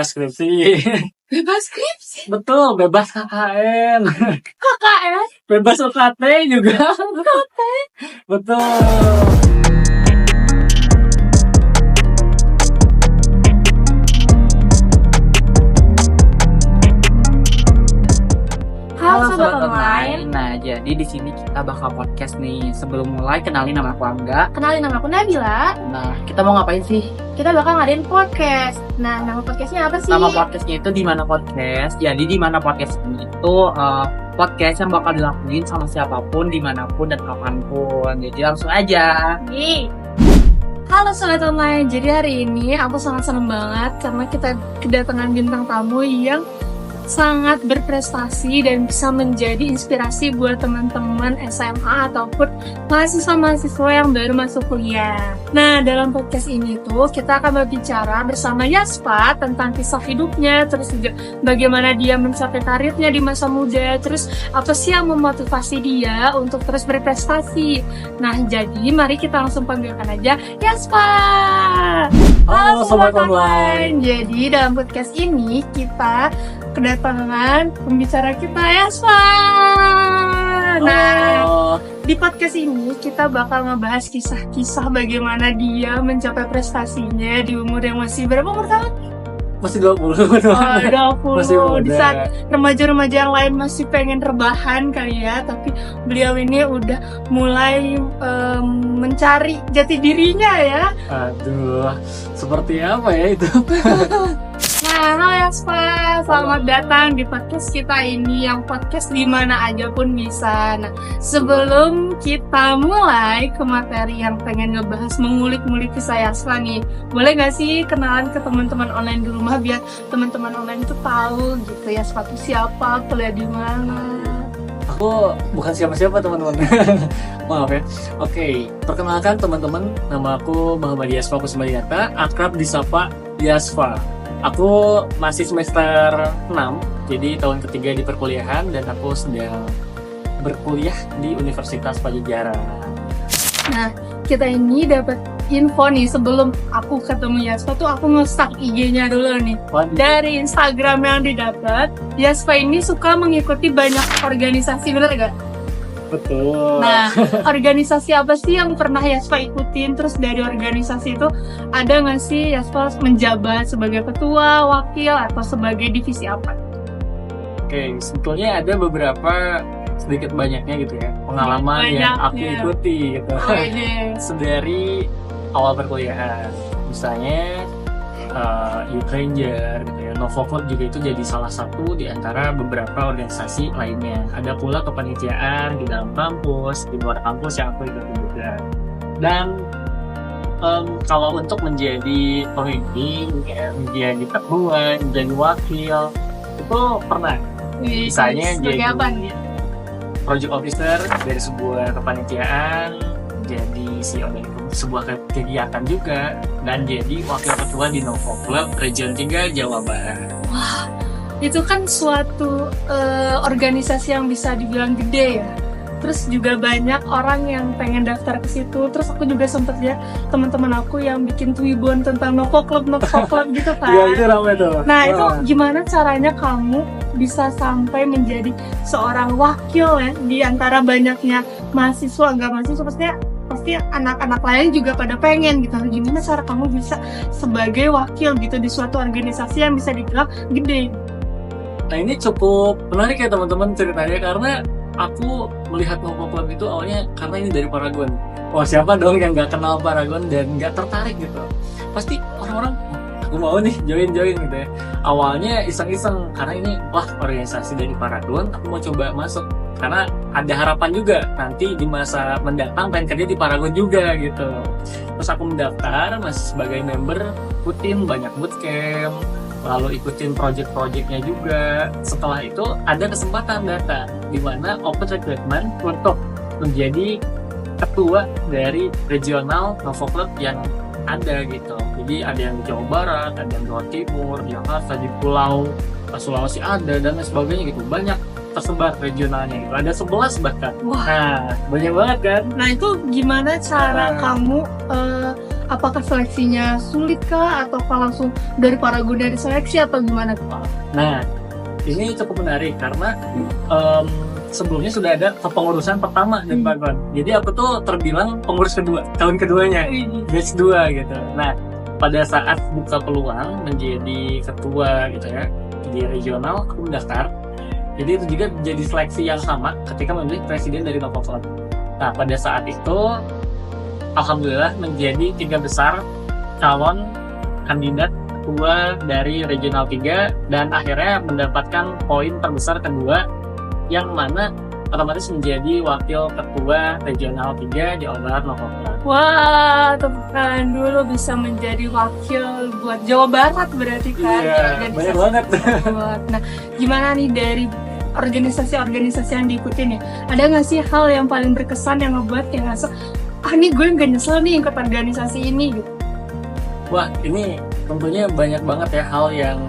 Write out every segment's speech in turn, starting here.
bebas skripsi. Bebas skripsi? Betul, bebas KKN. KKN? Bebas UKT juga. UKT? Betul. Halo Sobat Online. Nah, jadi di sini kita bakal podcast nih. Sebelum mulai, kenalin nama aku Angga. Kenalin, nama aku Nabila. Nah, kita mau ngapain sih? Kita bakal ngadain podcast. Nah, nama podcastnya apa sih? Nama podcastnya itu Di Mana Podcast. Jadi Di Mana Podcast ini itu podcast yang bakal dilakuin sama siapapun, dimanapun dan kapanpun. Jadi langsung aja. Halo Sobat Online. Jadi hari ini aku sangat senang banget karena kita kedatangan bintang tamu yang sangat berprestasi dan bisa menjadi inspirasi buat teman-teman SMA ataupun mahasiswa-mahasiswa yang baru masuk kuliah. Nah, dalam podcast ini tuh kita akan berbicara bersama Yasfa tentang kisah hidupnya, terus juga bagaimana dia mencapai karirnya di masa muda, terus apa sih yang memotivasi dia untuk terus berprestasi. Nah, jadi mari kita langsung panggilkan aja Yasfa. Halo Sobat Online. Jadi dalam podcast ini kita kedatangan pembicara kita Yasfa. Nah, di podcast ini kita bakal ngebahas kisah-kisah bagaimana dia mencapai prestasinya di umur yang masih berapa umur tahun? Masih 20. 20. Masih muda. Di saat remaja-remaja yang lain masih pengen rebahan kali ya, tapi beliau ini udah mulai mencari jati dirinya ya. Aduh, seperti apa ya itu? Nah, halo Yasfa, selamat datang di podcast kita ini, yang podcast di mana aja pun bisa. Nah, sebelum kita mulai ke materi yang pengen ngebahas mengulik-ngulik kisah Yasfa nih, boleh gak sih kenalan ke teman-teman online di rumah biar teman-teman online itu tahu gitu Yasfa itu siapa, kuliah di mana? Aku bukan siapa-siapa teman-teman. Maaf ya. Oke, perkenalkan teman-teman, nama aku Muhammad Yasfa Kusmayata, akrab disapa Yasfa. Aku masih semester 6, jadi tahun ketiga di perkuliahan dan aku sedang berkuliah di Universitas Padjadjaran. Nah, kita ini dapat info nih sebelum aku ketemu Yasfa tuh aku nge-stalk IG-nya dulu nih. Dari Instagram yang didapat, Yasfa ini suka mengikuti banyak organisasi, bener gak? Betul. Nah, organisasi apa sih yang pernah Yasfa ikutin? Terus dari organisasi itu ada nggak sih Yasfa menjabat sebagai ketua, wakil, atau sebagai divisi apa? Oke, sebetulnya ada beberapa sedikit banyaknya gitu ya pengalaman yang aku ikuti gitu. Sedari awal perkuliahan, misalnya Youth Ranger gitu ya, Novo Club juga itu jadi salah satu di antara beberapa organisasi lainnya. Ada pula kepanitiaan di dalam kampus, di luar kampus yang aku ikuti juga. Dan kalau untuk menjadi pemimpin, ya, menjadi ketua, menjadi wakil, itu pernah. Misalnya jadi apa nih? project officer dari sebuah kepanitiaan, jadi CEO dari sebuah kegiatan juga, dan jadi wakil ketua di Novo Club Region 3 Jawa Barat. Wah, itu kan suatu organisasi yang bisa dibilang gede ya. Terus juga banyak orang yang pengen daftar ke situ. Terus aku juga sempet lihat teman-teman aku yang bikin twibbon tentang Novo Club gitu kan. Iya, itu ramai tuh. Nah, itu gimana caranya kamu bisa sampai menjadi seorang wakil ya di antara banyaknya mahasiswa, enggak mahasiswa, pasti anak-anak lain juga pada pengen gitu. Gimana cara kamu bisa sebagai wakil gitu di suatu organisasi yang bisa dibilang gede? Nah, ini cukup menarik ya teman-teman ceritanya, karena aku melihat Novo Club itu awalnya karena ini dari Paragon. Wah, siapa dong yang nggak kenal Paragon dan nggak tertarik gitu? Pasti orang-orang, aku mau nih join gitu ya. Awalnya iseng-iseng karena ini wah organisasi dari Paragon, aku mau coba masuk karena ada harapan juga nanti di masa mendatang pengen kerja di Paragon juga gitu. Terus aku mendaftar masih sebagai member, ikutin banyak bootcamp, lalu ikutin project-projectnya juga. Setelah itu ada kesempatan datang di mana open recruitment untuk menjadi ketua dari regional Novo Club yang ada gitu. Jadi ada yang di Jawa Barat, ada yang di Jawa Timur, Jakarta, di Pulau Sulawesi ada, dan lain sebagainya gitu. Banyak tersebar regionalnya gitu. Ada 11 bahkan. Wah. Nah, banyak banget kan. Nah, itu gimana cara kamu Apakah seleksinya sulit kah? Atau langsung dari Paragon dari seleksi atau gimana tuh Pak? Nah, ini cukup menarik karena sebelumnya sudah ada kepengurusan pertama dari Paragon. Jadi aku tuh terbilang pengurus kedua, tahun keduanya, batch 2 gitu. Nah, pada saat buka peluang menjadi ketua gitu ya di regional, aku mendaftar. Jadi itu juga jadi seleksi yang sama ketika memilih presiden dari Novo Club. Nah, pada saat itu alhamdulillah menjadi 3 besar calon kandidat ketua dari regional 3 dan akhirnya mendapatkan poin terbesar kedua yang mana otomatis menjadi wakil ketua regional 3 Jawa Barat Novo Club. Wah, tepukan dulu bisa menjadi wakil buat Jawa Barat berarti kan? Iya, banyak banget. Nah, gimana nih dari organisasi-organisasi yang diikutin ya? Ada nggak sih hal yang paling berkesan yang ngebuat kayak ngerasa, nih gue nggak nyesel nih ikut organisasi ini gitu? Wah, ini tentunya banyak banget ya hal yang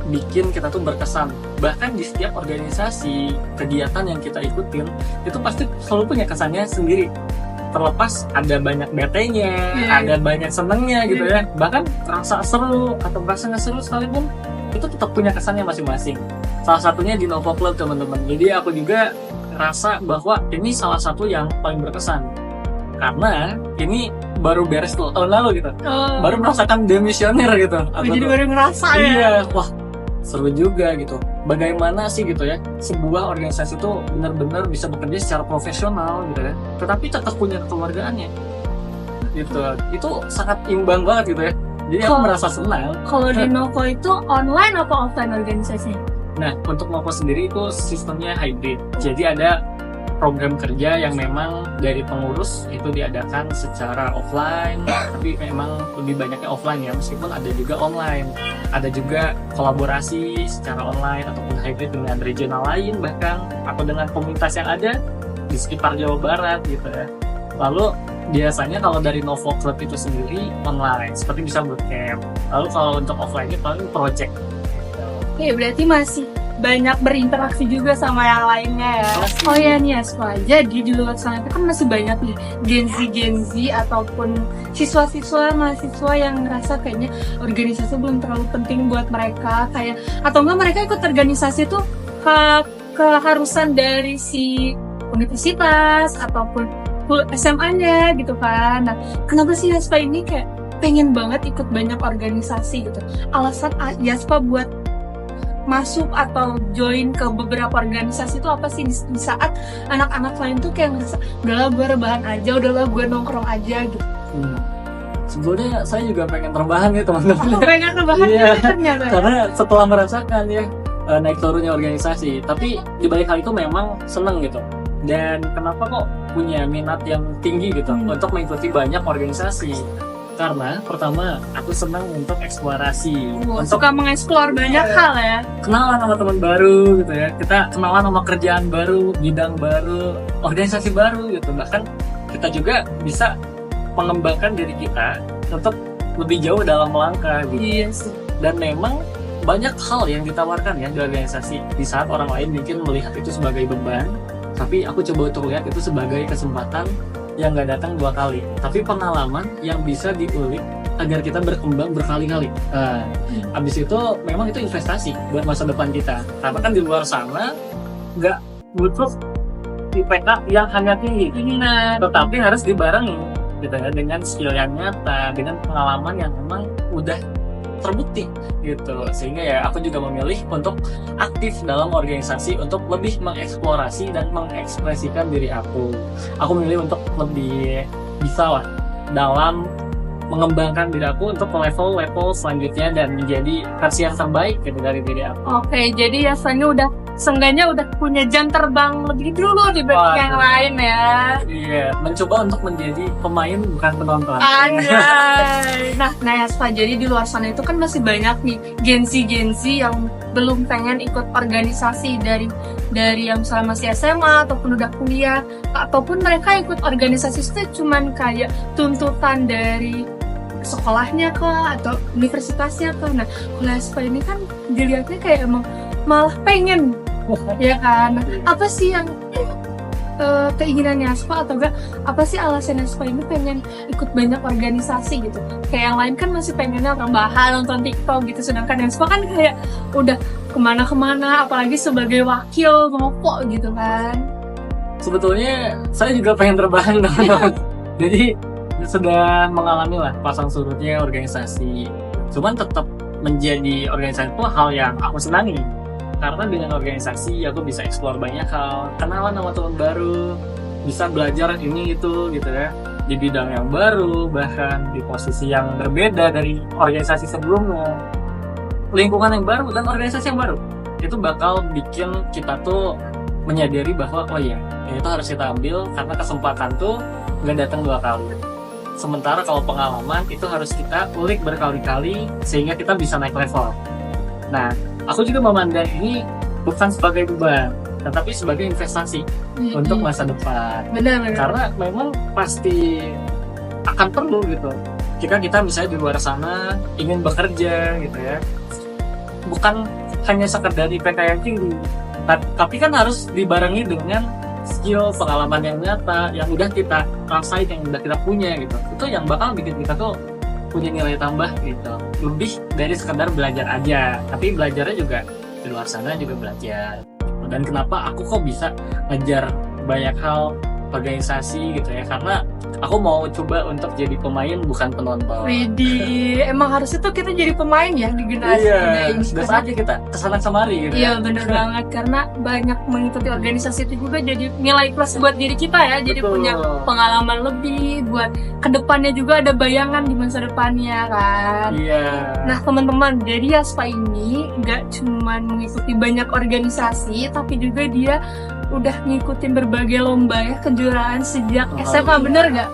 bikin kita tuh berkesan. Bahkan di setiap organisasi, kegiatan yang kita ikutin, itu pasti selalu punya kesannya sendiri. Terlepas ada banyak bete-nya, ada banyak senengnya gitu ya. Bahkan rasa seru atau rasa nggak seru sekalipun, itu tetap punya kesannya masing-masing. Salah satunya di Novo Club teman-teman. Jadi aku juga rasa bahwa ini salah satu yang paling berkesan. Karena ini baru beres tuh tahun lalu gitu. Baru merasakan demisioner gitu. Jadi baru ngerasa ya? Iya, wah seru juga gitu. Bagaimana sih gitu ya sebuah organisasi itu benar-benar bisa bekerja secara profesional gitu ya, tetapi tetap punya kekeluargaannya gitu. Itu sangat imbang banget gitu ya. Jadi aku merasa senang. Kalau di Novo itu online apa offline organisasinya? Nah, untuk Novo sendiri itu sistemnya hybrid. Jadi ada program kerja yang memang dari pengurus itu diadakan secara offline, tapi memang lebih banyaknya offline ya, meskipun ada juga online. Ada juga kolaborasi secara online ataupun hybrid dengan regional lain bahkan, atau dengan komunitas yang ada di sekitar Jawa Barat gitu ya. Lalu biasanya kalau dari Novo Club itu sendiri online, seperti bisa bootcamp. Lalu kalau untuk offline-nya paling project. Oke, berarti masih banyak berinteraksi juga sama yang lainnya ya. Pasti. Oh ya nih Aspa, jadi di luar sana itu kan masih banyak nih Gen Z ataupun siswa-siswa, mahasiswa yang ngerasa kayaknya organisasi belum terlalu penting buat mereka, kayak atau enggak mereka ikut organisasi itu keharusan dari si universitas ataupun SMA-nya gitu kan. Nah, kenapa sih Yaspa ini kayak pengen banget ikut banyak organisasi gitu? Alasan Yaspa buat masuk atau join ke beberapa organisasi itu apa sih di saat anak-anak lain tuh kayak ngerasa udahlah gue rebahan aja, udahlah gue nongkrong aja gitu. Sebelumnya saya juga pengen rebahan ya teman-teman. Pengen rebahan iya, gitu ternyata. Karena setelah merasakan ya naik turunnya organisasi, tapi di balik hal itu memang seneng gitu. Dan kenapa kok punya minat yang tinggi gitu untuk mengikuti banyak organisasi? Karena pertama aku senang untuk eksplorasi, untuk suka mengeksplor banyak hal ya, kenalan sama teman baru gitu ya, kita kenalan sama kerjaan baru, bidang baru, organisasi baru gitu. Bahkan kita juga bisa mengembangkan diri kita untuk lebih jauh dalam melangkah gitu. Yes. Dan memang banyak hal yang ditawarkan ya di organisasi. Di saat orang lain mungkin melihat itu sebagai beban, tapi aku coba untuk lihat itu sebagai kesempatan yang nggak datang 2 kali, tapi pengalaman yang bisa diulik agar kita berkembang berkali-kali. Habis itu memang itu investasi buat masa depan kita. Karena kan di luar sana nggak butuh IPK yang hanya tinggi, tetapi harus dibarengi gitu ya, dengan skill yang nyata, dengan pengalaman yang memang udah terbukti gitu. Sehingga ya aku juga memilih untuk aktif dalam organisasi untuk lebih mengeksplorasi dan mengekspresikan diri aku. Aku memilih untuk lebih bisa lah dalam mengembangkan diri aku untuk ke level selanjutnya dan menjadi versi yang terbaik gitu dari diri aku. Oke, jadi ya seenggaknya udah punya jam terbang lebih dulu dibanding yang lain ya. Iya, mencoba untuk menjadi pemain bukan penonton. Anjay. Nah Yaspa, jadi di luar sana itu kan masih banyak nih Gen Z yang belum pengen ikut organisasi dari yang misalnya masih SMA ataupun udah kuliah, ataupun mereka ikut organisasi itu cuman kayak tuntutan dari sekolahnya kah atau universitasnya kah. Nah, kalau Yaspa ini kan dilihatnya kayak emang malah pengen ya kan. Apa sih yang keinginannya Aspa atau enggak apa sih alasan Aspa ini pengen ikut banyak organisasi gitu. Kayak yang lain kan masih pengennya rebahan, nonton TikTok gitu, sedangkan Aspa kan kayak udah kemana-kemana, apalagi sebagai wakil ngopo gitu kan. Sebetulnya saya juga pengen rebahan teman-teman. Jadi sedang mengalami lah pasang surutnya organisasi. Cuman tetap menjadi organisasi itu hal yang aku senangi. Karena dengan organisasi aku bisa explore banyak hal, kenalan sama teman baru, bisa belajar ini itu gitu ya, di bidang yang baru, bahkan di posisi yang berbeda dari organisasi sebelumnya. Lingkungan yang baru dan organisasi yang baru itu bakal bikin kita tuh menyadari bahwa oh iya, itu harus kita ambil karena kesempatan tuh nggak datang 2 kali. Sementara kalau pengalaman itu harus kita ulik berkali-kali sehingga kita bisa naik level. Nah, aku juga memandang ini bukan sebagai beban, tetapi sebagai investasi untuk masa depan. Benar. Karena memang pasti akan perlu gitu. Jika kita misalnya di luar sana ingin bekerja gitu ya, bukan hanya sekedar IPK yang tinggi, tapi kan harus dibarengi dengan skill, pengalaman yang nyata, yang udah kita rasain, yang udah kita punya gitu. Itu yang bakal bikin kita tuh punya nilai tambah gitu, lebih dari sekedar belajar aja, tapi belajarnya juga di luar sana juga belajar. Dan kenapa aku kok bisa ngejar banyak hal organisasi gitu ya, karena aku mau coba untuk jadi pemain bukan penonton. Widih, emang harusnya tuh kita jadi pemain ya di generasi Iya, ini. sudah saja kita kesana kemari gitu. Iya bener banget, karena banyak mengikuti organisasi itu juga jadi nilai plus buat diri kita ya. Jadi Betul. punya pengalaman lebih, buat kedepannya juga ada bayangan di masa depannya kan. Iya. Nah teman-teman, jadi Aspa ini gak cuman mengikuti banyak organisasi, tapi juga dia udah ngikutin berbagai lomba ya, kejuaraan sejak SMA, bener gak?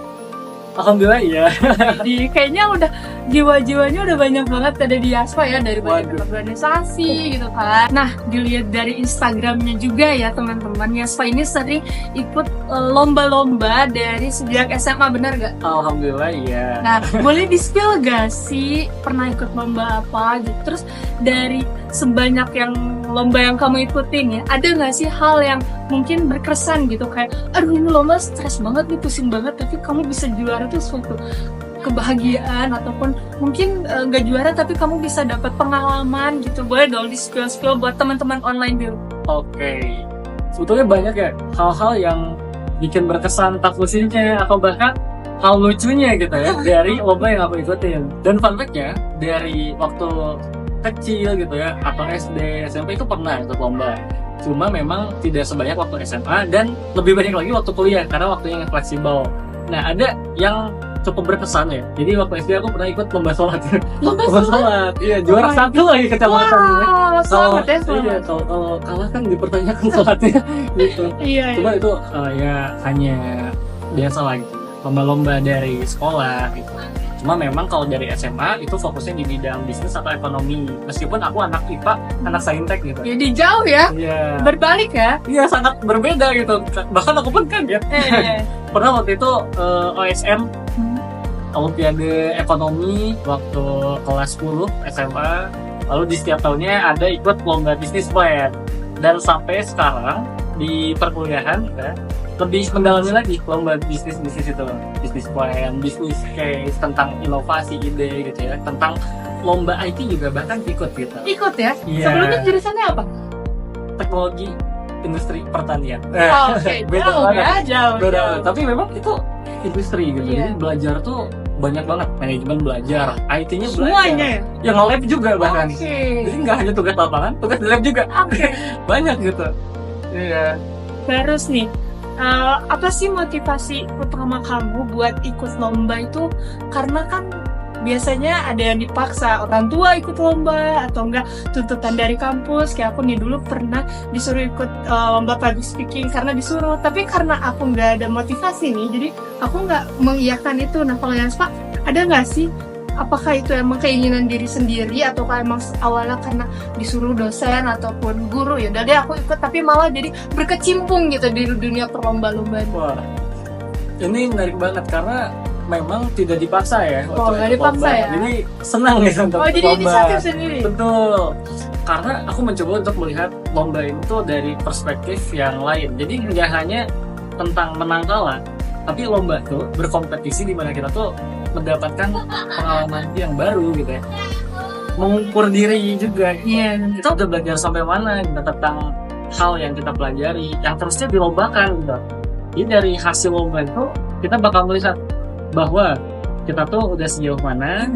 Alhamdulillah iya. Jadi kayaknya udah jiwa-jiwanya udah banyak banget ada di Aspa ya, dari banyak Waduh. organisasi gitu kan. Nah dilihat dari Instagramnya juga ya teman-teman, Aspa ini sering ikut lomba-lomba dari sejak SMA, bener gak? Alhamdulillah iya. Nah boleh di-spill gak sih pernah ikut lomba apa gitu? Terus dari sebanyak yang lomba yang kamu ikutin ya, ada gak sih hal yang mungkin berkesan gitu, kayak aduh ini lomba stres banget nih, pusing banget, tapi kamu bisa juara tuh suatu kebahagiaan, ataupun mungkin nggak juara tapi kamu bisa dapat pengalaman gitu. Boleh dong di spill buat teman-teman online dulu. Oke. Sebetulnya banyak ya hal-hal yang bikin berkesan, tak pusingnya, atau bahkan hal lucunya gitu ya dari lomba yang aku ikutin. Dan fun fact-nya, dari waktu kecil gitu ya, atau SD, SMP itu pernah ikut lomba. Cuma memang tidak sebanyak waktu SMA, dan lebih banyak lagi waktu kuliah karena waktunya yang fleksibel. Nah, ada yang cukup berkesan ya. Jadi waktu SD aku pernah ikut lomba sholat. Lomba sholat, iya, juara satu lagi kecamatan. Wah, selamat ya, Iya, selamat. kalau kalah kan dipertanyakan sholatnya gitu. Iya, Cuma itu ya hanya biasa lagi, lomba-lomba dari sekolah gitu. Cuma memang kalau dari SMA itu fokusnya di bidang bisnis atau ekonomi. Meskipun aku anak IPA, anak saintek gitu. jadi jauh ya, Iya. berbalik ya. Iya, sangat berbeda gitu. Bahkan aku pun kaget. Pernah waktu itu OSM, Olimpiade Ekonomi, waktu kelas 10 SMA. Lalu di setiap tahunnya ada ikut lomba bisnis plan. Dan sampai sekarang di perkuliahan ya, lebih mendalami lagi lomba bisnis itu, bisnis plan, bisnis case, tentang inovasi ide gitu ya, tentang lomba IT juga bahkan ikut gitu. Ikut ya. Iya. Sebelumnya jurusannya apa? Teknologi industri pertanian. Oke, beda jauh banget. ya, jauh. Beda. jauh. Tapi memang itu industri gitu. Iya. Jadi belajar tuh banyak banget, manajemen belajar, IT-nya belajar. Semuanya ya. Yang lab juga bahkan. Oke. Jadi nggak hanya tugas lapangan, tugas di lab juga. Oke. Banyak gitu. Iya. Terus nih, apa sih motivasi utama kamu buat ikut lomba itu? Karena kan biasanya ada yang dipaksa, orang tua ikut lomba, atau enggak tuntutan dari kampus. Kayak aku nih dulu pernah disuruh ikut lomba public speaking karena disuruh, tapi karena aku nggak ada motivasi nih, jadi aku nggak mengiyakan itu. Nah kalau yang Pak, ada nggak sih, apakah itu emang keinginan diri sendiri, atau emang awalnya karena disuruh dosen ataupun guru, ya udah deh aku ikut, tapi malah jadi berkecimpung gitu di dunia perlomba-lombaan? Wah, ini menarik banget karena memang tidak dipaksa ya. Oh, waktu nggak ikut dipaksa lomba. ya? Jadi senang gitu untuk Oh jadi lomba. inisiatif sendiri? Betul. Karena aku mencoba untuk melihat lomba itu dari perspektif yang lain. Jadi nggak hanya tentang menang kalah, tapi lomba tuh berkompetisi di mana kita tuh mendapatkan pengalaman yang baru gitu ya, mengukur diri juga. Kita udah belajar sampai mana gitu, tentang hal yang kita pelajari yang terusnya dilombakan gitu. Jadi dari hasil lomba itu kita bakal melihat bahwa kita tuh udah sejauh mana,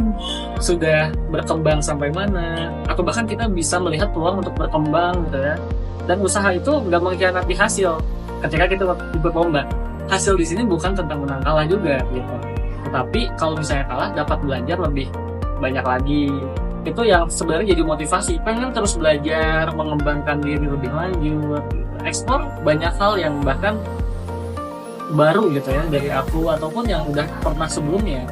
sudah berkembang sampai mana, atau bahkan kita bisa melihat peluang untuk berkembang gitu ya. Dan usaha itu nggak mengkhianati hasil ketika kita ikut lomba. Hasil di sini bukan tentang menang kalah juga gitu. Tetapi kalau misalnya kalah dapat belajar lebih banyak lagi. Itu yang sebenarnya jadi motivasi, pengen terus belajar, mengembangkan diri lebih lanjut, eksplor banyak hal yang bahkan baru gitu ya dari aku ataupun yang udah pernah sebelumnya.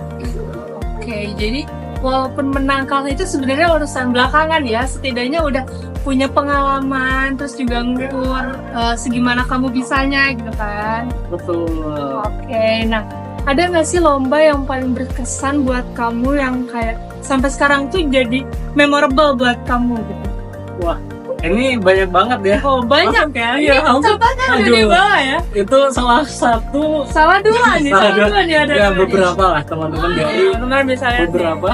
Oke, jadi walaupun menang kalah itu sebenarnya urusan belakangan ya, setidaknya udah punya pengalaman, terus juga ngukur segimana kamu bisanya gitu kan. Betul. Oke, nah ada nggak sih lomba yang paling berkesan buat kamu yang kayak sampai sekarang tuh jadi memorable buat kamu gitu? Wah, ini banyak banget ya. Oh banyak ya? Iya, Contohnya udah di bawah ya? Itu salah satu. Salah dua nih, salah dua nih ada. Ya beberapa lah teman-teman dari teman misalnya beberapa.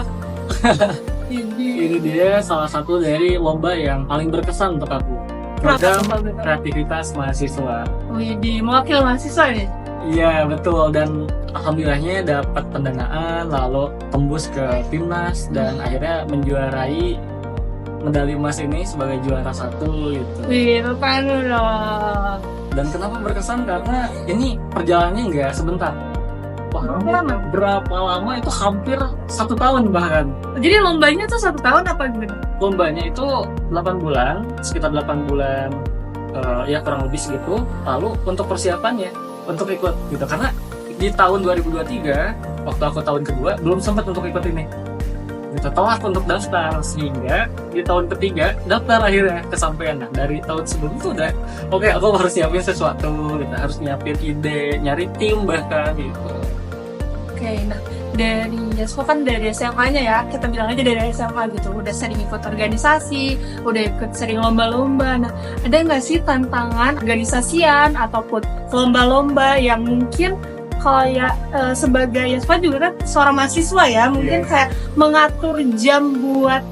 Ini dia salah satu dari lomba yang paling berkesan untuk aku. Program kreativitas mahasiswa. Di mewakil mahasiswa nih? Iya betul, dan alhamdulillahnya dapat pendanaan, lalu tembus ke timnas dan akhirnya menjuarai medali emas ini sebagai juara 1 gitu. Wih, depan loh. Dan kenapa berkesan? Karena ini perjalanannya nggak sebentar. Wah, berapa lama itu hampir 1 tahun bahkan. Jadi lombanya tuh 1 tahun apa gimana? Lombanya itu 8 bulan, sekitar 8 bulan ya kurang lebih segitu. Lalu untuk persiapannya, untuk ikut gitu. Karena di tahun 2023, waktu aku tahun kedua, belum sempat untuk ikut ini. Gitu, telat untuk daftar, sehingga di tahun ketiga daftar akhirnya kesampaian. Nah, dari tahun sebelum itu udah oke, aku harus nyiapin sesuatu gitu, harus nyiapin ide, nyari tim bahkan gitu. Oke, nah dari Yasmo kan dari SMA-nya ya, kita bilang aja dari SMA gitu, udah sering ikut organisasi, udah ikut sering lomba-lomba. Nah, ada nggak sih tantangan organisasian ataupun lomba-lomba yang mungkin kayak sebagai Yasmo juga kan seorang mahasiswa ya, mungkin kayak mengatur jam buat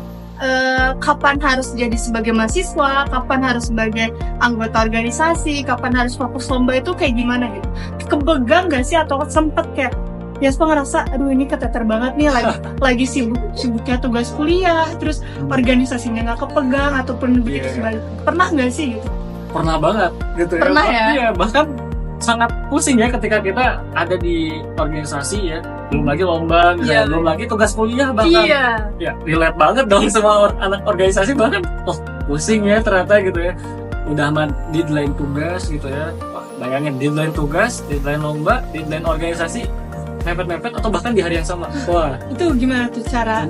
kapan harus jadi sebagai mahasiswa, kapan harus sebagai anggota organisasi, kapan harus fokus lomba itu kayak gimana gitu? Kebegang nggak sih atau sempet kayak Yaspa ngerasa, aduh ini keteter banget nih, lagi sibuknya tugas kuliah, terus organisasinya nggak kepegang ataupun begitu sebaliknya. Pernah nggak sih gitu? Pernah banget gitu ya. Pernah ya? Iya, bahkan sangat pusing ya ketika kita ada di organisasi ya, belum lagi lomba, belum lagi tugas kuliah bahkan. Ya, relate banget dong sama anak organisasi, bahkan pusing ya ternyata gitu ya. Udah deadline tugas gitu ya. Wah, bayangin deadline tugas, deadline lomba, deadline organisasi mepet-mepet atau bahkan di hari yang sama. Wah, itu gimana tuh cara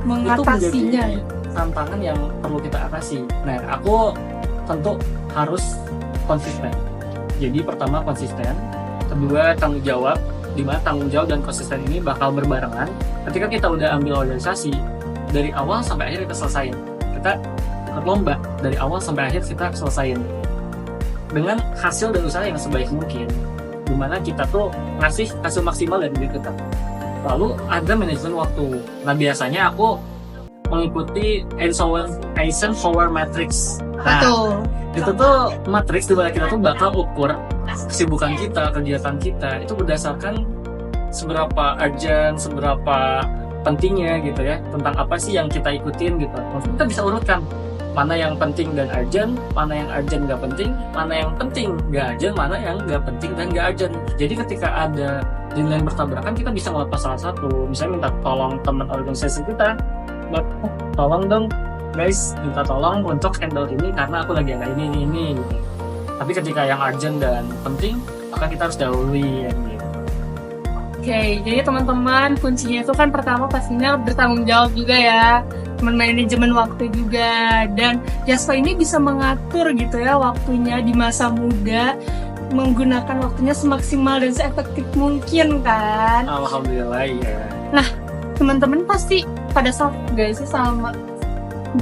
mengatasinya? Itu menjadi tantangan yang perlu kita atasi. Nah, aku tentu harus konsisten. Jadi pertama konsisten, kedua tanggung jawab, di mana tanggung jawab dan konsisten ini bakal berbarengan. Ketika kita udah ambil organisasi, dari awal sampai akhir kita selesain. Kita ikut lomba, dari awal sampai akhir kita selesain. Dengan hasil dan usaha yang sebaik mungkin. Dimana kita tuh ngasih hasil maksimal dari diri kita. Lalu ada manajemen waktu. Nah biasanya aku mengikuti Eisenhower Matrix. Nah, itu tuh matriks di mana kita tuh bakal ukur kesibukan kita, kegiatan kita itu berdasarkan seberapa urgent, seberapa pentingnya gitu ya, tentang apa sih yang kita ikutin gitu. Maksudnya kita bisa urutkan mana yang penting dan urgent, mana yang urgent gak penting, mana yang penting gak urgent, mana yang gak penting dan gak urgent. Jadi ketika ada deadline bertabrakan, kita bisa melepas salah satu. Misalnya minta tolong teman organisasi kita, tolong dong guys, minta tolong untuk handle ini karena aku lagi ada ini gitu. Tapi ketika yang urgent dan penting, maka kita harus dahului ya, gitu. Oke, jadi teman-teman kuncinya itu kan pertama pastinya bertanggung jawab juga ya, manajemen waktu juga, dan Yaspa ini bisa mengatur gitu ya waktunya di masa muda, menggunakan waktunya semaksimal dan seefektif mungkin kan. Alhamdulillah ya. Nah teman-teman pasti pada saat gak sih sama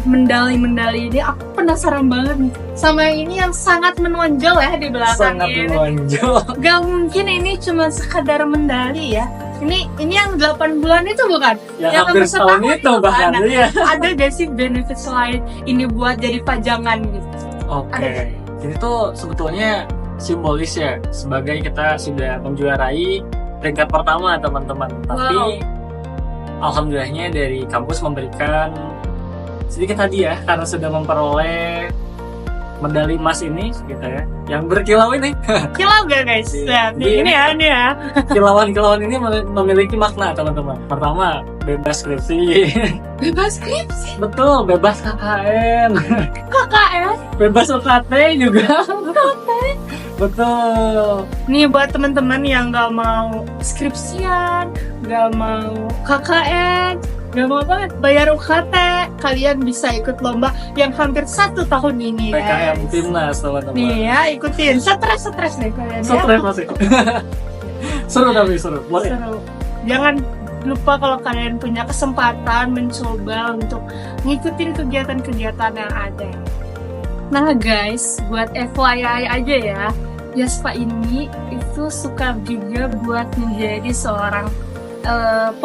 mendali-mendali ini, aku penasaran banget nih sama yang ini yang sangat menonjol ya di belakang Sangat ini. menonjol. Gak mungkin ini cuma sekadar mendali ya. Ini yang 8 bulan itu bukan? Yang Yang hampir hampir setahun setahun itu bahkan. Nah, Iya. Ada gak sih benefit selain ini buat jadi pajangan gitu? Oke, jadi tuh sebetulnya simbolis ya, sebagai kita sudah menjuarai peringkat pertama teman-teman. Tapi alhamdulillahnya dari kampus memberikan sedikit hadiah karena sudah memperoleh medali emas ini gitu ya, yang berkilau ini. Kilau gak guys? Nah, Iya. ini ya. Kilauan-kilauan ini memiliki makna teman-teman. Pertama, bebas skripsi. Bebas skripsi, Betul, bebas KKN. KKN. Bebas UKT juga. Betul. Nih buat teman-teman yang gak mau skripsian, gak mau KKN, gak mau banget bayar UKT, kalian bisa ikut lomba yang hampir 1 tahun ini PKM guys. Timnas teman-teman. Nih ya, ikutin. Stres nih kalian ya. Stres masih. Seru tapi seru. Boleh. Seru. Jangan lupa kalau kalian punya kesempatan mencoba untuk ngikutin kegiatan-kegiatan yang ada. Nah guys, buat FYI aja ya, Yaspa ini itu suka juga buat menjadi seorang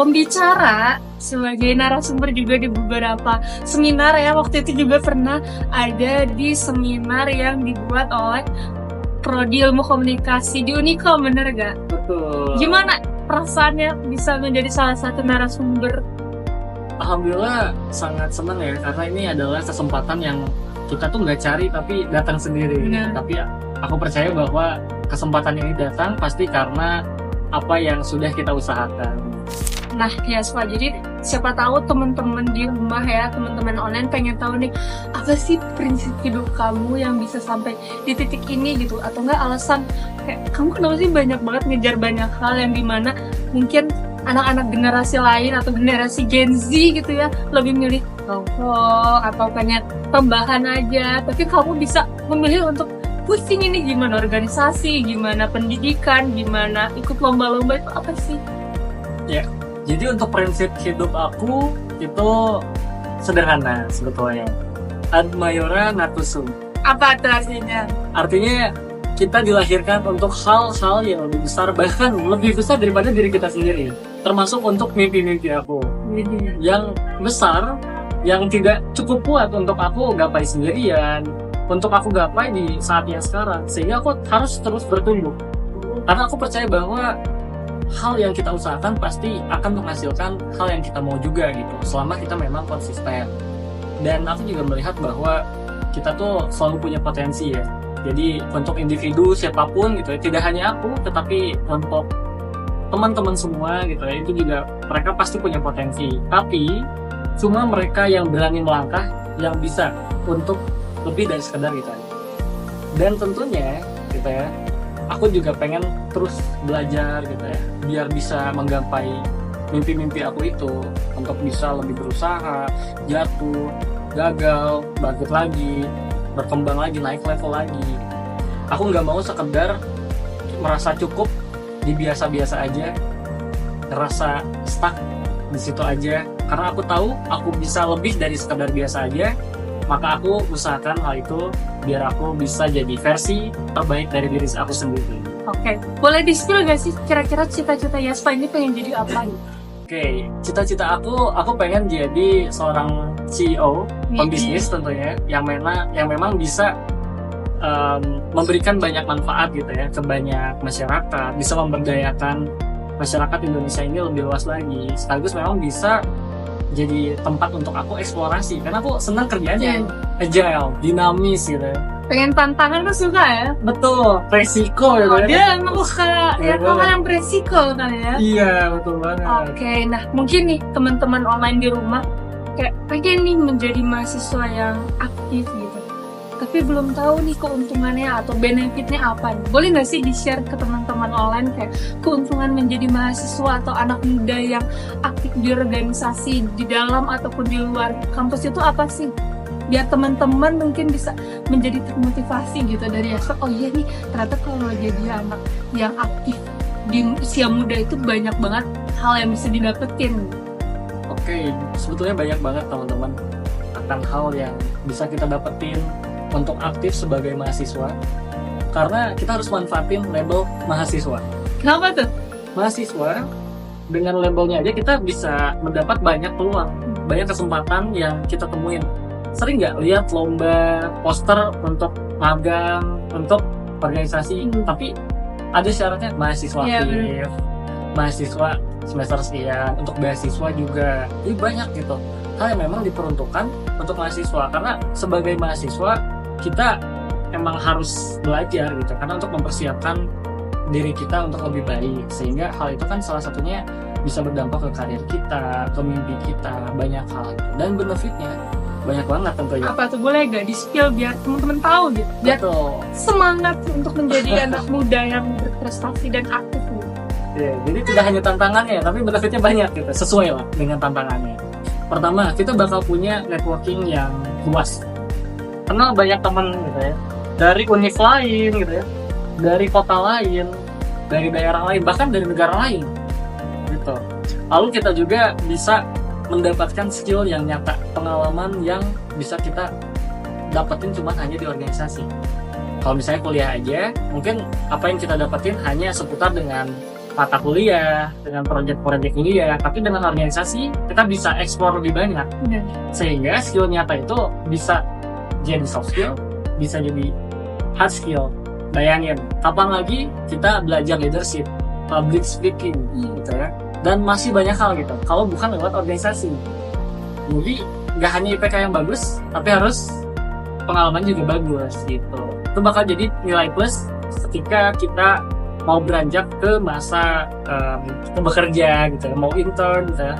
pembicara sebagai narasumber juga di beberapa seminar ya. Waktu itu juga pernah ada di seminar yang dibuat oleh Prodi Ilmu Komunikasi di Unicom, bener gak? Betul. Gimana perasaannya bisa menjadi salah satu narasumber? Alhamdulillah sangat senang ya, karena ini adalah kesempatan yang kita tuh nggak cari tapi datang sendiri. Benar. Tapi aku percaya bahwa kesempatan ini datang pasti karena apa yang sudah kita usahakan. Nah ya Spa, jadi siapa tahu teman-teman di rumah ya, teman-teman online pengen tahu nih, apa sih prinsip hidup kamu yang bisa sampai di titik ini gitu, atau enggak alasan kayak kamu kenapa sih banyak banget ngejar banyak hal yang dimana mungkin anak-anak generasi lain atau generasi Gen Z gitu ya lebih milih nongkrong atau pengen tambahan aja, tapi kamu bisa memilih untuk pusing ini gimana organisasi, gimana pendidikan, gimana ikut lomba-lomba, itu apa sih? Ya, jadi untuk prinsip hidup aku itu sederhana sebetulnya. Ad maiora nat sum. Apa itu artinya? Artinya kita dilahirkan untuk hal-hal yang lebih besar, bahkan lebih besar daripada diri kita sendiri. Termasuk untuk mimpi-mimpi aku yang besar, yang tidak cukup kuat untuk aku gapai sendirian, untuk aku gapai di saat yang sekarang. Sehingga aku harus terus bertumbuh. Karena aku percaya bahwa hal yang kita usahakan pasti akan menghasilkan hal yang kita mau juga gitu, selama kita memang konsisten. Dan aku juga melihat bahwa kita tuh selalu punya potensi ya. Jadi untuk individu siapapun gitu ya, tidak hanya aku, tetapi untuk teman-teman semua gitu ya, itu juga mereka pasti punya potensi. Tapi cuma mereka yang berani melangkah yang bisa untuk lebih dari sekedar gitu aja. Dan tentunya gitu ya, aku juga pengen terus belajar gitu ya, biar bisa menggapai mimpi-mimpi aku itu, untuk bisa lebih berusaha, jatuh, gagal, bangkit lagi, berkembang lagi, naik level lagi. Aku nggak mau sekedar merasa cukup di biasa-biasa aja, ngerasa stuck di situ aja. Karena aku tahu aku bisa lebih dari sekedar biasa aja, maka aku usahakan hal itu biar aku bisa jadi versi terbaik dari diri aku sendiri. Oke, boleh di-spill gak sih kira-kira cita-cita Yaspa ini pengen jadi apa? Oke, cita-cita aku pengen jadi seorang CEO, pembisnis tentunya, yang memang bisa memberikan banyak manfaat gitu ya ke banyak masyarakat, bisa memberdayakan masyarakat Indonesia ini lebih luas lagi, sekaligus memang bisa jadi tempat untuk aku eksplorasi, karena aku senang kerjanya agile, dinamis gitu. Pengen tantangan tuh suka ya? Betul, resiko gitu ya. Dia emang suka ya hal yang beresiko kan ya? Iya, betul banget. Oke, nah mungkin nih teman-teman online di rumah kayak pengen nih menjadi mahasiswa yang aktif gitu, tapi belum tahu nih keuntungannya atau benefitnya apa nih. Boleh nggak sih di-share ke teman-teman online kayak keuntungan menjadi mahasiswa atau anak muda yang aktif di organisasi di dalam ataupun di luar kampus itu apa sih? Biar teman-teman mungkin bisa menjadi termotivasi gitu dari Yaspa. Oh iya nih, ternyata kalau jadi anak yang aktif di usia muda itu banyak banget hal yang bisa didapetin. Oke, sebetulnya banyak banget teman-teman. akan hal yang bisa kita dapetin untuk aktif sebagai mahasiswa, karena kita harus manfaatin label mahasiswa. Kenapa tuh? Mahasiswa dengan labelnya aja kita bisa mendapat banyak peluang, banyak kesempatan yang kita temuin. Sering nggak lihat lomba poster untuk magang, untuk organisasi, tapi ada syaratnya mahasiswa aktif, mahasiswa semester sekian, untuk beasiswa juga. Jadi banyak gitu hal yang memang diperuntukkan untuk mahasiswa, karena sebagai mahasiswa kita emang harus belajar gitu, karena untuk mempersiapkan diri kita untuk lebih baik, sehingga hal itu kan salah satunya bisa berdampak ke karir kita, ke mimpi kita, banyak hal gitu. Dan benefitnya banyak banget tentunya. Apa tuh, boleh gak di-spill biar teman-teman tahu gitu, biar semangat untuk menjadi anak muda yang berprestasi dan aktif gitu. Ya, jadi tidak hanya tantangannya, tapi benefitnya banyak gitu, sesuai lah dengan tantangannya. Pertama, kita bakal punya networking yang luas, kenal banyak teman gitu ya, dari univ lain gitu ya, dari kota lain, dari daerah lain, bahkan dari negara lain gitu. Lalu kita juga bisa mendapatkan skill yang nyata, pengalaman yang bisa kita dapetin cuma hanya di organisasi. Kalau misalnya kuliah aja, mungkin apa yang kita dapetin hanya seputar dengan mata kuliah, dengan proyek-proyek kuliah, tapi dengan organisasi kita bisa eksplor lebih banyak. Sehingga skill nyata itu bisa jadi soft skill, bisa jadi hard skill. Bayangin, kapan lagi kita belajar leadership, public speaking gitu ya, dan masih banyak hal gitu kalau bukan lewat organisasi. Jadi nggak hanya IPK yang bagus, tapi harus pengalaman juga bagus gitu. Itu bakal jadi nilai plus ketika kita mau beranjak ke masa bekerja gitu, mau intern gitu,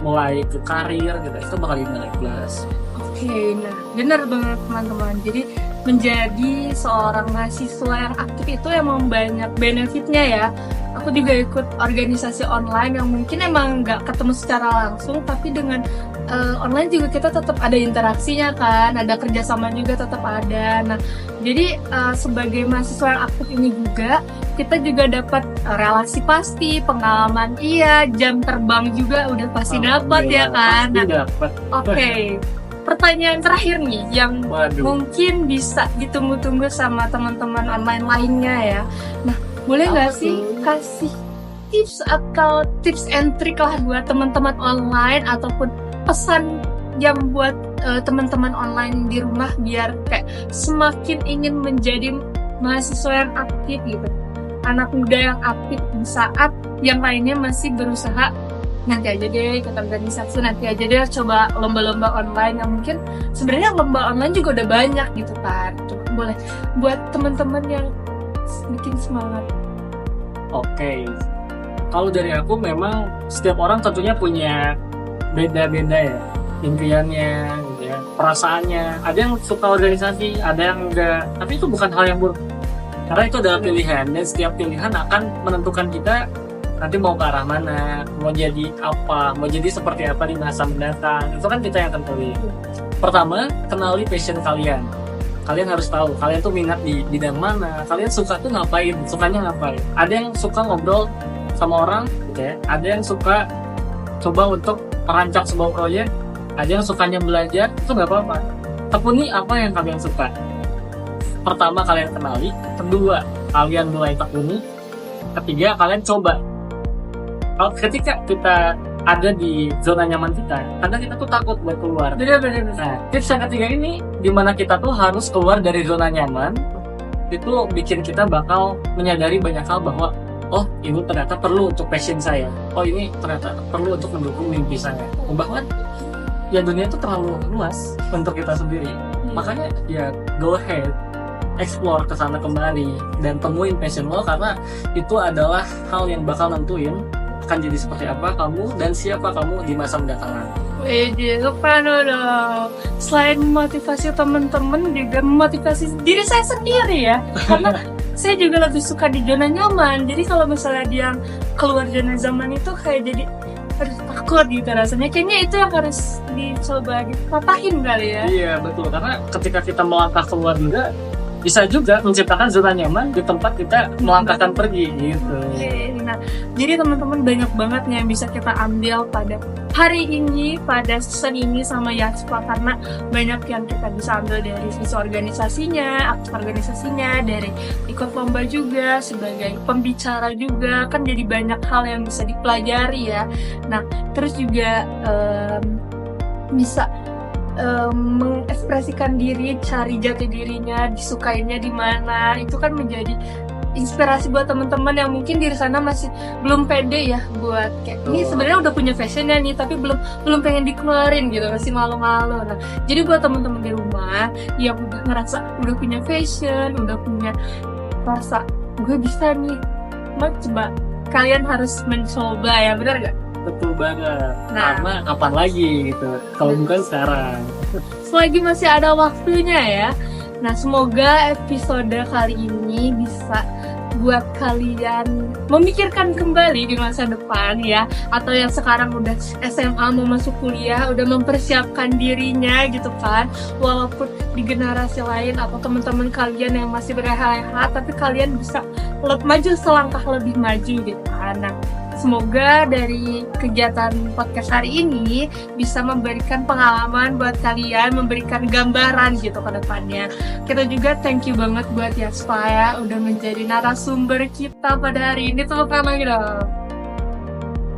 mulai ke karir gitu, itu bakal jadi nilai plus. Oke, nah benar banget teman-teman. Jadi menjadi seorang mahasiswa yang aktif itu emang banyak benefitnya ya. Aku juga ikut organisasi online yang mungkin emang nggak ketemu secara langsung, tapi dengan online juga kita tetap ada interaksinya kan, ada kerjasama juga tetap ada. Nah, jadi sebagai mahasiswa yang aktif ini juga kita juga dapat relasi pasti, pengalaman iya, jam terbang juga udah pasti dapat ya kan. Pasti dapat. Oke. Pertanyaan terakhir nih yang mungkin bisa ditunggu-tunggu sama teman-teman online lainnya ya. Nah, boleh nggak sih kasih tips atau tips and trick lah buat teman-teman online, ataupun pesan yang buat teman-teman online di rumah biar kayak semakin ingin menjadi mahasiswa yang aktif gitu, anak muda yang aktif di saat yang lainnya masih berusaha nanti aja deh ikut organisasi, nanti aja deh coba lomba-lomba online yang mungkin sebenarnya lomba online juga udah banyak gitu kan. Coba boleh buat teman-teman yang bikin semangat. Oke. Kalau dari aku memang setiap orang tentunya punya beda-beda ya impiannya gitu ya, perasaannya. Ada yang suka organisasi, ada yang enggak. Tapi itu bukan hal yang buruk. Karena itu adalah pilihan, dan setiap pilihan akan menentukan kita nanti mau ke arah mana, mau jadi apa, mau jadi seperti apa di masa mendatang. Itu kan kita yang tentuin. Pertama, kenali passion kalian. Kalian harus tahu kalian tuh minat di bidang mana, kalian suka tuh ngapain, sukanya ngapain. Ada yang suka ngobrol sama orang gitu ya, ada yang suka coba untuk merancang sebuah proyek, ada yang sukanya belajar, itu nggak apa-apa. Tekuni apa yang kalian suka. Pertama kalian kenali, kedua kalian mulai tekuni, ketiga kalian coba. Kalau ketika kita ada di zona nyaman kita, kadang kita tuh takut buat keluar. Bener-bener. Nah, tips yang ketiga ini, dimana kita tuh harus keluar dari zona nyaman, itu bikin kita bakal menyadari banyak hal bahwa, oh ini ternyata perlu untuk passion saya, oh ini ternyata perlu untuk mendukung mimpi saya. Bahkan ya dunia itu terlalu luas untuk kita sendiri. Makanya ya go ahead, explore kesana kembali dan temuin passion lo, karena itu adalah hal yang bakal nentuin akan jadi seperti apa kamu dan siapa kamu di masa mendatang. Keren dong. Selain memotivasi teman-teman, juga memotivasi diri saya sendiri ya. Karena saya juga lebih suka di zona nyaman. Jadi kalau misalnya dia keluar zona zaman itu kayak jadi takut gitu rasanya. Kayaknya itu yang harus dicoba dipatahin kali ya. Iya betul, karena ketika kita melangkah keluar juga, bisa juga menciptakan zona nyaman di tempat kita melangkahkan pergi gitu. Nah, jadi teman-teman banyak banget nih yang bisa kita ambil pada hari ini, pada season ini sama Yaspa, karena banyak yang kita bisa ambil dari sisi organisasinya, aktif organisasinya, dari ikut lomba juga, sebagai pembicara juga, kan jadi banyak hal yang bisa dipelajari ya. Nah, terus juga bisa mengekspresikan diri, cari jati dirinya, disukainya di mana, itu kan menjadi inspirasi buat teman-teman yang mungkin di sana masih belum pede ya buat kayak ini sebenarnya udah punya fashionnya nih tapi belum pengen dikeluarin gitu, masih malu-malu. Nah, jadi buat teman-teman di rumah yang udah ngerasa udah punya fashion, udah punya rasa gue bisa nih, coba kalian harus mencoba ya, benar gak? Betul banget. Nah, karena kapan lagi gitu kalau bukan sekarang. Selagi masih ada waktunya ya. Nah, semoga episode kali ini bisa buat kalian memikirkan kembali di masa depan ya, atau yang sekarang udah SMA mau masuk kuliah, udah mempersiapkan dirinya gitu kan, walaupun di generasi lain atau teman-teman kalian yang masih berehat-rehat, tapi kalian bisa maju selangkah lebih maju gitu kan. Nah, semoga dari kegiatan podcast hari ini bisa memberikan pengalaman buat kalian, memberikan gambaran gitu ke depannya. Kita juga thank you banget buat Yaspa ya, udah menjadi narasumber kita pada hari ini. Tepuk tangan dong.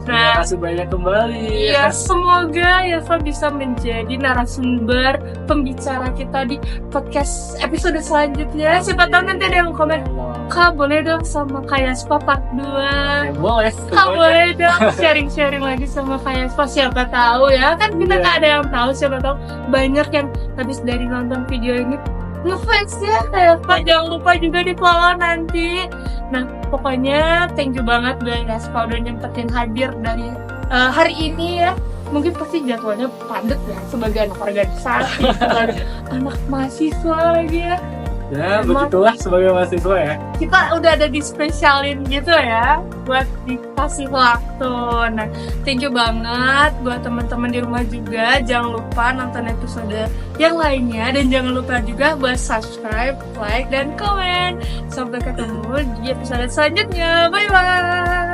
Terima kasih banyak kembali. Iya, semoga Yaspa bisa menjadi narasumber pembicara kita di podcast episode selanjutnya. Siapa tahu nanti ada yang komen, Kak boleh dong sama Kak Yaspa part 2. Boleh. Kak boleh dong sharing-sharing lagi sama Kak Yaspa. Siapa tahu ya, kan kita nggak ada yang tahu. Siapa tahu banyak yang habis dari nonton video ini ngefans ya Kak Yaspa. Jangan lupa juga di follow nanti. Nah, pokoknya thank you banget buat Yaspa udah nyempetin hadir dari hari ini ya. Mungkin pasti jadwalnya padat ya sebagai anak organisasi, sebagai anak mahasiswa lagi ya. Ya, begitulah sebagai mahasiswa ya. Kita udah ada dispesialin gitu ya buat dikasih waktu. Nah, thank you banget buat teman-teman di rumah juga. Jangan lupa nonton episode yang lainnya dan jangan lupa juga buat subscribe, like, dan komen. Sampai ketemu di episode selanjutnya. Bye bye.